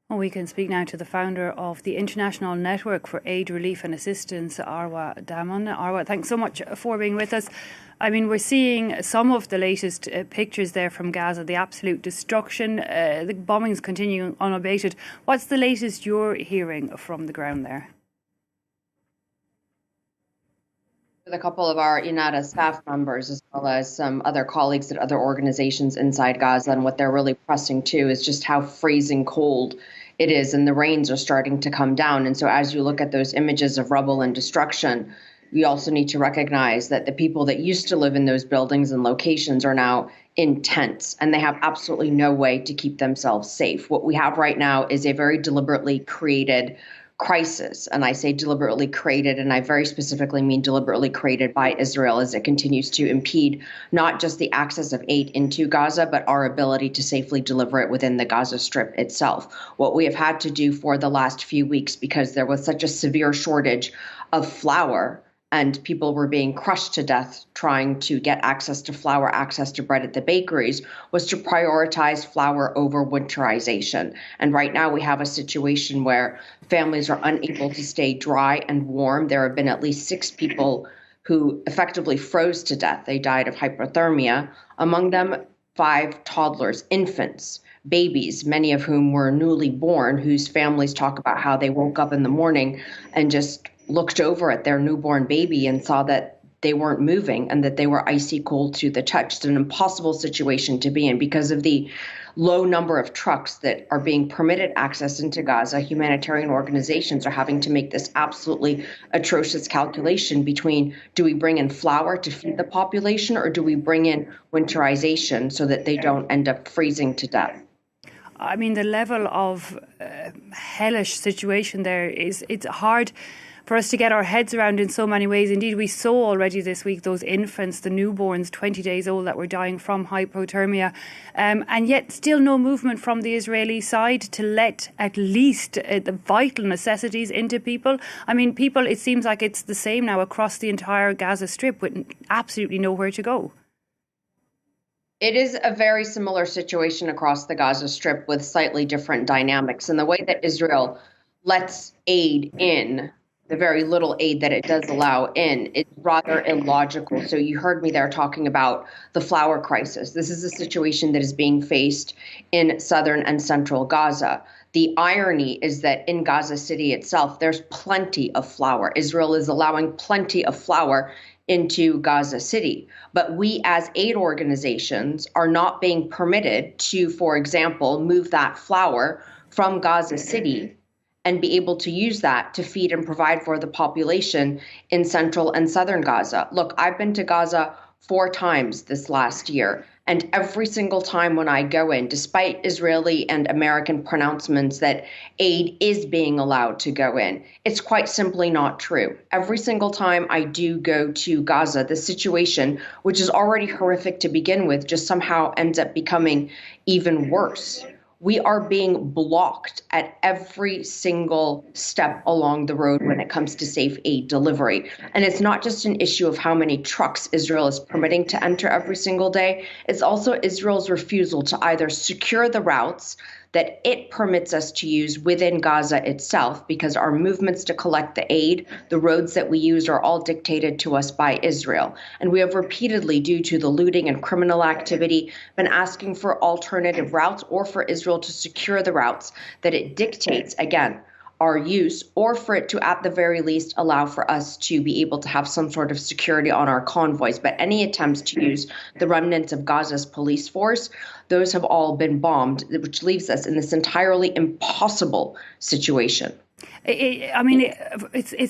Well, we can speak now to the founder of the International Network for Aid, Relief and Assistance, Arwa Damon. Arwa, thanks so much for being with us. I mean, we're seeing some of the latest pictures there from Gaza, the absolute destruction, the bombings continuing unabated. What's the latest you're hearing from the ground there? With a couple of our UNATA staff members, as well as some other colleagues at other organizations inside Gaza, and what they're really pressing to is just how freezing cold it is, and the rains are starting to come down. And so as you look at those images of rubble and destruction, we also need to recognize that the people that used to live in those buildings and locations are now in tents, and they have absolutely no way to keep themselves safe. What we have right now is a very deliberately created crisis. And I say deliberately created, and I very specifically mean deliberately created by Israel as it continues to impede not just the access of aid into Gaza, but our ability to safely deliver it within the Gaza Strip itself. What we have had to do for the last few weeks, because there was such a severe shortage of flour, and people were being crushed to death trying to get access to flour, access to bread at the bakeries, was to prioritize flour over winterization. And right now we have a situation where families are unable to stay dry and warm. There have been at least 6 people who effectively froze to death. They died of hypothermia. Among them, 5 toddlers, infants, babies, many of whom were newly born, whose families talk about how they woke up in the morning and just looked over at their newborn baby and saw that they weren't moving and that they were icy cold to the touch. It's an impossible situation to be in because of the low number of trucks that are being permitted access into Gaza. Humanitarian organizations are having to make this absolutely atrocious calculation between, do we bring in flour to feed the population, or do we bring in winterization so that they don't end up freezing to death? I mean, the level of hellish situation there it's hard for us to get our heads around in so many ways. Indeed, we saw already this week those infants, the newborns, 20 days old, that were dying from hypothermia, and yet still no movement from the Israeli side to let at least the vital necessities into people. I mean, people, it seems like it's the same now across the entire Gaza Strip with absolutely nowhere to go. It is a very similar situation across the Gaza Strip with slightly different dynamics. And the way that Israel lets aid in, the very little aid that it does allow in, is rather illogical. So you heard me there talking about the flour crisis. This is a situation that is being faced in southern and central Gaza. The irony is that in Gaza City itself, there's plenty of flour. Israel is allowing plenty of flour into Gaza City. But we as aid organizations are not being permitted to, for example, move that flour from Gaza City and be able to use that to feed and provide for the population in central and southern Gaza. Look, I've been to Gaza 4 times this last year. And every single time when I go in, despite Israeli and American pronouncements that aid is being allowed to go in, it's quite simply not true. Every single time I do go to Gaza, the situation, which is already horrific to begin with, just somehow ends up becoming even worse. We are being blocked at every single step along the road when it comes to safe aid delivery. And it's not just an issue of how many trucks Israel is permitting to enter every single day. It's also Israel's refusal to either secure the routes that it permits us to use within Gaza itself, because our movements to collect the aid, the roads that we use, are all dictated to us by Israel. And we have repeatedly, due to the looting and criminal activity, been asking for alternative routes or for Israel to secure the routes that it dictates, again, our use, or for it to, at the very least, allow for us to be able to have some sort of security on our convoys. But any attempts to use the remnants of Gaza's police force, those have all been bombed, which leaves us in this entirely impossible situation. I mean, it's